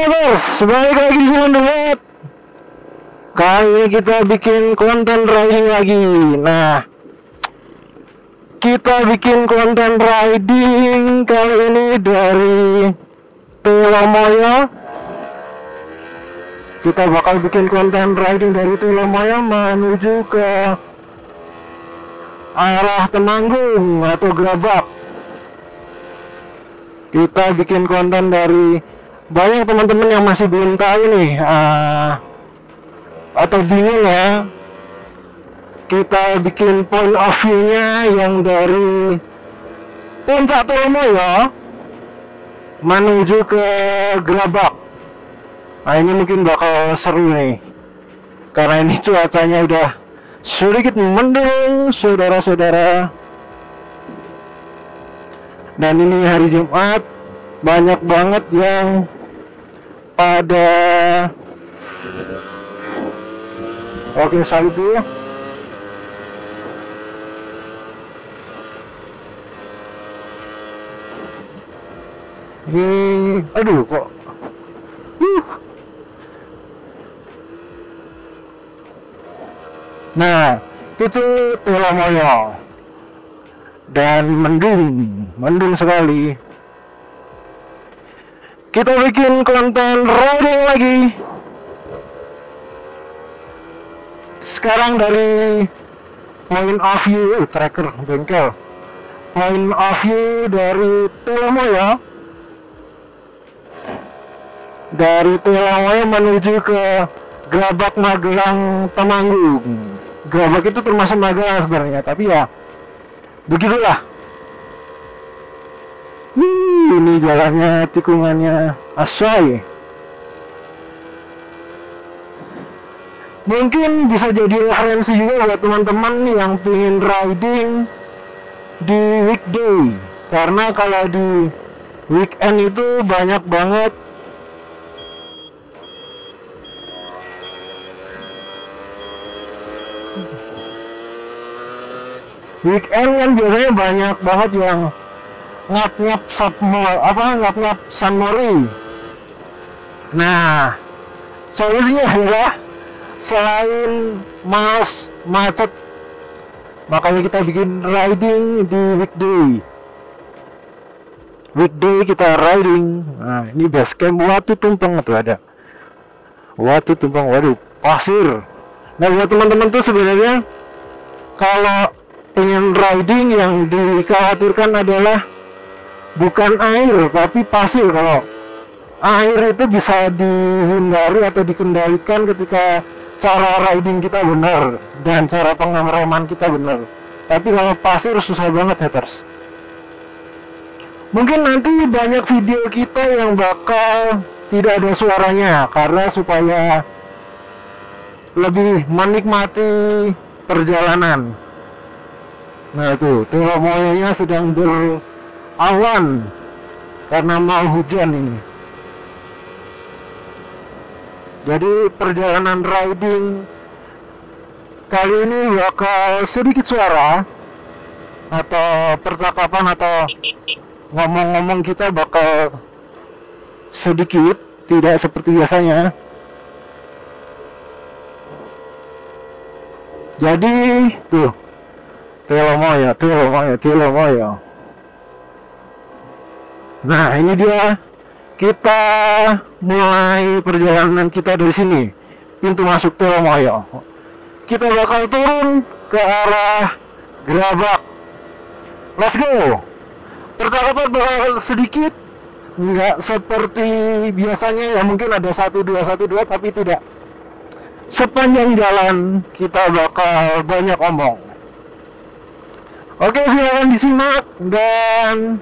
Bos, balik lagi di Duet. Kali ini kita bikin konten riding lagi. Nah, kita bikin konten riding kali ini dari Telomoyo. Kita bakal bikin konten riding dari Telomoyo menuju ke arah Temanggung atau Grabak. Kita bikin konten dari banyak teman-teman yang masih belum tahu nih atau bingung ya. Kita bikin point of view-nya yang dari Puncak Telomoyo menuju ke Grabak. Nah, ini mungkin bakal seru nih, karena ini cuacanya udah sedikit mendung, saudara-saudara. Dan ini hari Jumat, banyak banget yang pada salib dulu. Ini aduh kok Nah, itu Telomoyo. Dan mendung sekali. Kita bikin konten riding lagi. Sekarang dari point of view tracker bengkel. Point of view dari Telomoyo. Dari Telomoyo menuju ke Grabak, Magelang, Temanggung. Grabak itu termasuk Magelang sebenarnya, tapi ya begitulah. Ini jalannya, tikungannya asoy. Mungkin bisa jadi referensi juga buat teman-teman yang pengen riding di weekday, karena kalau di weekend itu banyak banget kan biasanya banyak banget yang ngap-ngap San Mori. Nah, solusinya adalah selain macet, makanya kita bikin riding di weekday kita riding. Nah, ini base camp Watu Tumpeng tuh, ada Watu Tumpeng, waduh, pasir. Nah, buat teman-teman tuh sebenarnya kalau pengen riding yang dikhawatirkan adalah bukan air tapi pasir. Kalau air itu bisa dihindari atau dikendalikan ketika cara riding kita benar dan cara pengereman kita benar. Tapi kalau pasir susah banget, haters. Mungkin nanti banyak video kita yang bakal tidak ada suaranya, karena supaya lebih menikmati perjalanan. Nah, itu Telomoyo-nya sedang berawan karena mau hujan ini. Jadi perjalanan riding kali ini bakal sedikit suara, atau percakapan atau ngomong-ngomong kita bakal sedikit, tidak seperti biasanya. Jadi tuh Telomoyo. Nah, ini dia, kita mulai perjalanan kita dari sini, pintu masuk Telomoyo. Kita bakal turun ke arah Grabak. Let's go. Percakapan bakal sedikit, nggak seperti biasanya ya, mungkin ada 1-2, tapi tidak. Sepanjang jalan kita bakal banyak omong. Oke, silakan disimak. Dan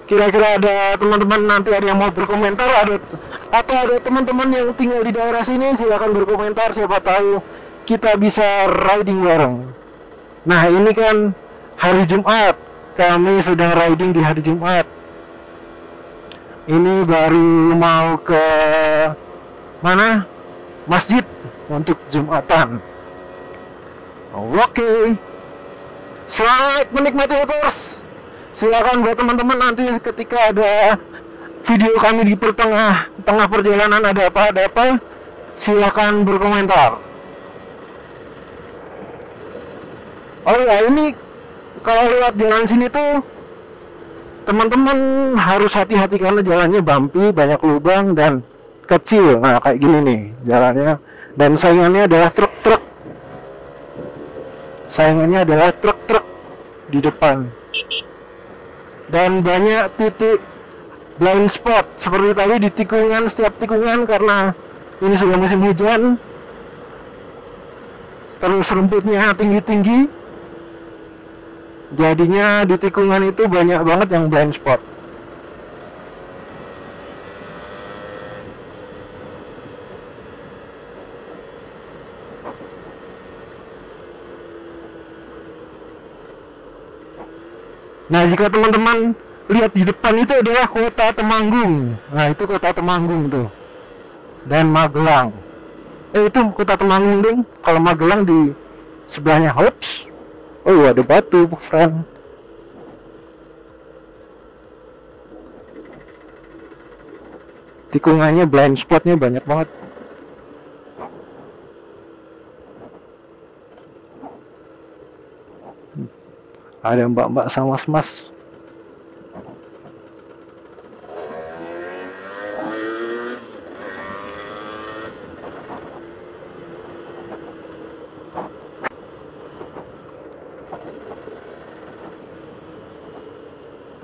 kira-kira ada teman-teman nanti ada yang mau berkomentar, atau ada teman-teman yang tinggal di daerah sini, silakan berkomentar, siapa tahu kita bisa riding bareng. Nah, ini kan hari Jumat, kami sedang riding di hari Jumat. Ini baru mau ke mana? Masjid untuk Jumatan. Oke. Selamat menikmati, haters. Silakan buat teman-teman nanti ketika ada video kami di tengah perjalanan ada apa, silakan berkomentar. Oh ya, ini kalau lewat jalan sini tuh teman-teman harus hati-hati karena jalannya bumpy, banyak lubang dan kecil. Nah, kayak gini nih jalannya, dan saingannya adalah truk-truk. Di depan. Dan banyak titik blind spot seperti tadi di tikungan, setiap tikungan, karena ini sudah musim hujan, terus rumputnya tinggi-tinggi, jadinya di tikungan itu banyak banget yang blind spot. Nah, jika teman-teman lihat di depan itu adalah kota Temanggung. Nah, itu kota Temanggung tuh. Dan Magelang. Itu kota Temanggung ding. Kalau Magelang di sebelahnya. Hops. Oh, ada batu, friend. Tikungannya blind spotnya banyak banget. Ada mbak-mbak sama mas.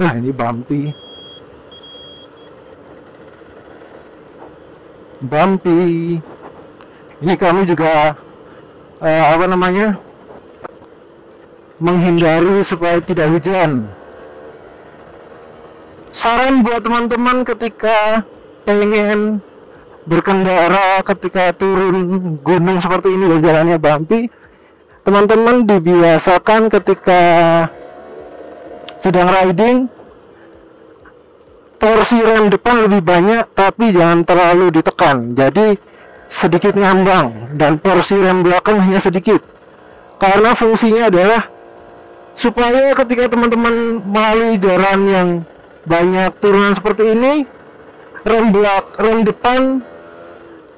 Nah, ini bumpy. Ini kami juga menghindari supaya tidak hujan. Saran buat teman-teman ketika pengen berkendara, ketika turun gunung seperti ini dan jalannya bumpy, teman-teman dibiasakan ketika sedang riding, torsi rem depan lebih banyak tapi jangan terlalu ditekan, jadi sedikit ngambang, dan porsi rem belakang hanya sedikit, karena fungsinya adalah supaya ketika teman-teman melalui jalan yang banyak turunan seperti ini, rem depan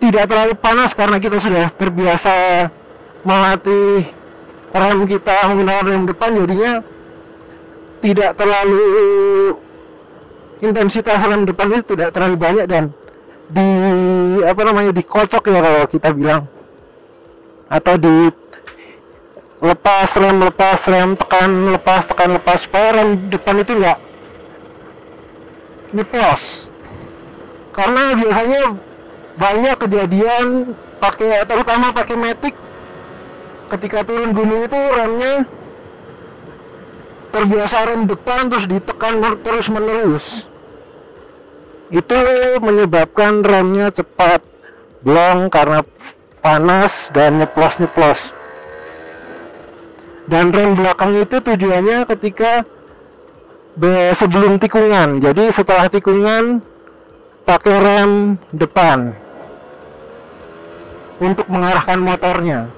tidak terlalu panas karena kita sudah terbiasa melatih rem kita menggunakan rem depan, jadinya tidak terlalu, intensitas rem depan itu tidak terlalu banyak dan dikocok ya kalau kita bilang, atau di lepas rem, tekan lepas, supaya rem depan itu enggak nyeplos. Karena biasanya banyak kejadian terutama pakai matic, ketika turun gunung itu remnya terbiasa rem depan terus ditekan terus menerus, itu menyebabkan remnya cepat blong karena panas dan nyeplos. Dan rem belakang itu tujuannya ketika sebelum tikungan, jadi setelah tikungan pakai rem depan untuk mengarahkan motornya.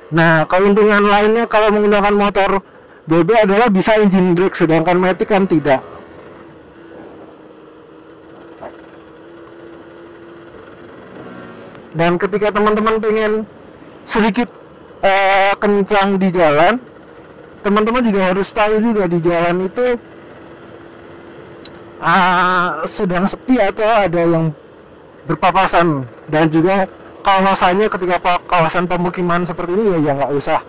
Nah, keuntungan lainnya kalau menggunakan motor BB adalah bisa engine brake, sedangkan matic kan tidak. Dan ketika teman-teman pengen sedikit kencang di jalan, teman-teman juga harus tahu juga di jalan itu sedang sepi atau ada yang berpapasan, dan juga kawasannya ketika kawasan pemukiman seperti ini ya nggak usah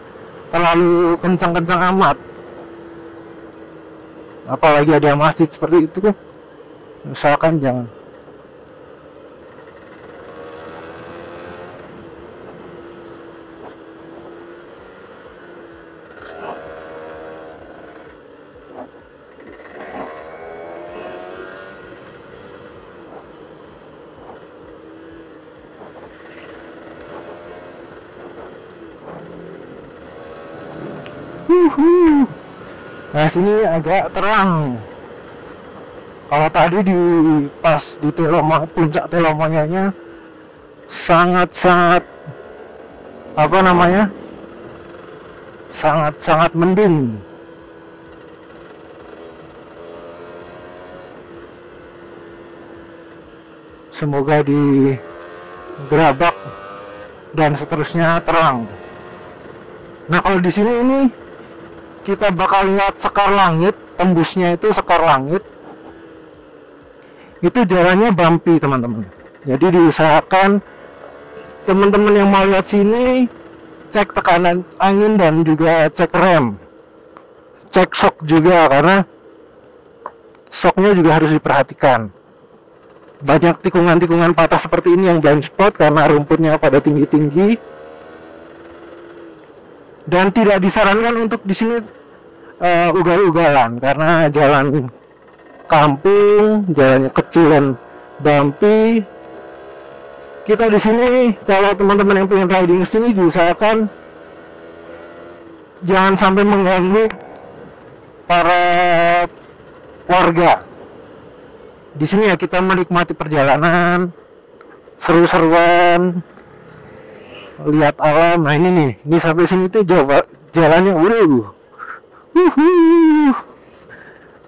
terlalu kencang-kencang amat, apalagi ada masjid seperti itu kan, misalkan jangan. Nah, sini agak terang. Kalau tadi pas di puncak Telomanyanya sangat sangat mendung. semoga di Gerabak dan seterusnya terang. Nah, kalau di sini ini kita bakal lihat Sekar Langit, tembusnya itu Sekar Langit. Itu jalannya bumpy, teman-teman. Jadi diusahakan teman-teman yang mau lihat sini cek tekanan angin dan juga cek rem, cek shock juga, karena shocknya juga harus diperhatikan. Banyak tikungan-tikungan patah seperti ini yang blind spot karena rumputnya pada tinggi-tinggi, dan tidak disarankan untuk di sini ugal-ugalan karena jalan kampung, jalannya kecil dan bumpy. Kita di sini kalau teman-teman yang pengen riding ke sini diusahakan jangan sampai mengganggu para warga. Di sini ya kita menikmati perjalanan, seru-seruan, lihat alam. Nah ini nih, ini sampai sini tuh jalannya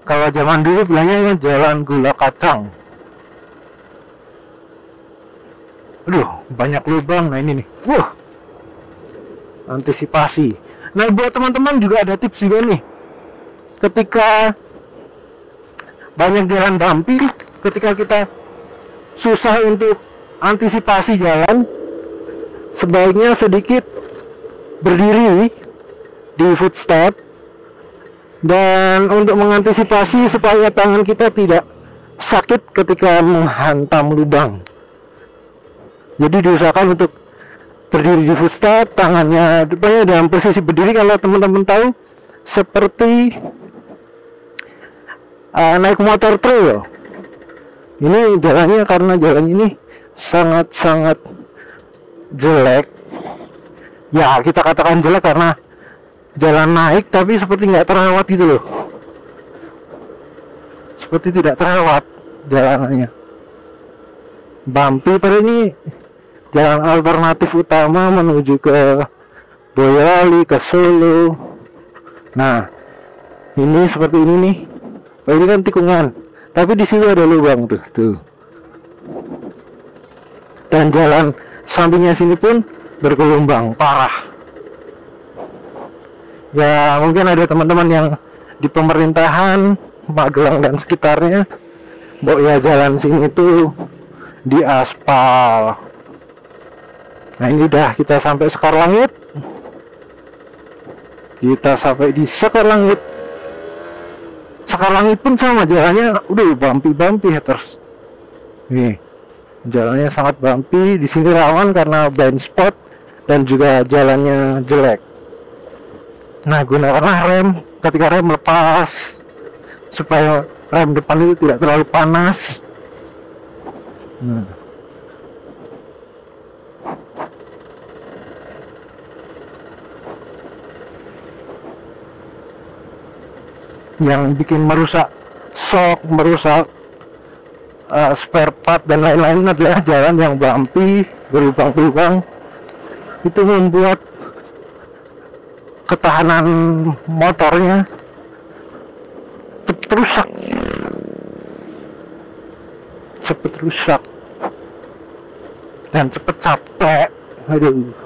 kalau zaman dulu bilangnya jalan gula kacang. Banyak lubang. Nah ini nih, antisipasi. Nah, buat teman-teman juga ada tips juga nih. Ketika banyak jalan bumpy, ketika kita susah untuk antisipasi jalan, sebaiknya sedikit berdiri di footstep, dan untuk mengantisipasi supaya tangan kita tidak sakit ketika menghantam lubang. Jadi diusahakan untuk berdiri di footstep, tangannya depannya dalam posisi berdiri. Kalau teman-teman tahu, seperti naik motor trail. Ini jalannya, karena jalan ini sangat-sangat jelek. Ya kita katakan jelek karena jalan naik tapi seperti nggak terawat gitu loh. Seperti tidak terawat jalanannya. Bumpy, pada ini jalan alternatif utama menuju ke Boyolali, ke Solo. Nah, ini seperti ini nih. Ini kan tikungan, tapi di sini ada lubang tuh. Dan jalan sampingnya sini pun bergelombang parah. Ya mungkin ada teman-teman yang di pemerintahan Magelang dan sekitarnya, ya jalan sini tuh di aspal. Nah ini udah kita sampai Sekar Langit. Kita sampai di Sekar Langit. Sekar Langit pun sama jalannya, bumpy terus. Nih, jalannya sangat bumpy. Di sini rawan karena blind spot dan juga jalannya jelek. Nah, gunakanlah rem ketika rem lepas supaya rem depan itu tidak terlalu panas. Nah. Yang bikin merusak shock, merusak spare part dan lain-lain adalah jalan yang bumpy, berlubang-lubang. Itu membuat ketahanan motornya cepat rusak dan cepat capek. Aduh.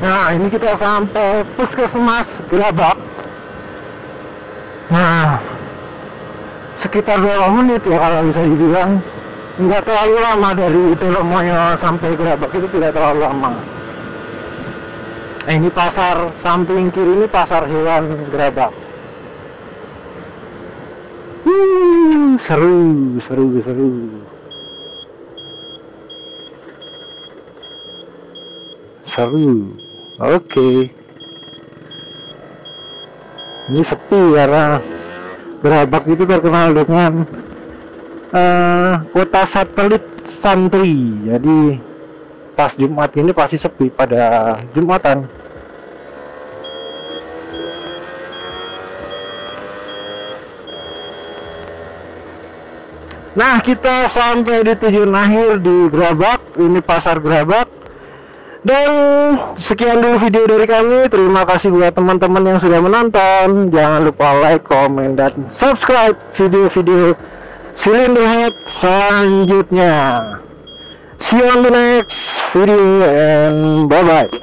Nah, ini kita sampai Puskesmas Gerabak. Nah, sekitar 2 menit ya kalau bisa dibilang. Nggak terlalu lama dari Telomoyo sampai Gerabak, itu tidak terlalu lama. Ini pasar samping kiri ini pasar hewan Gerabak. Seru. Oke. Ini sepi karena Gerabak itu terkenal dengan kota satelit santri. Jadi pas Jumat ini pasti sepi pada Jumatan. Nah, kita sampai di tujuan akhir di Gerabak. Ini pasar Gerabak. Dan sekian dulu video dari kami. Terima kasih buat teman-teman yang sudah menonton. Jangan lupa like, comment, dan subscribe video-video Cylinder Head selanjutnya. See you on the next video and bye-bye.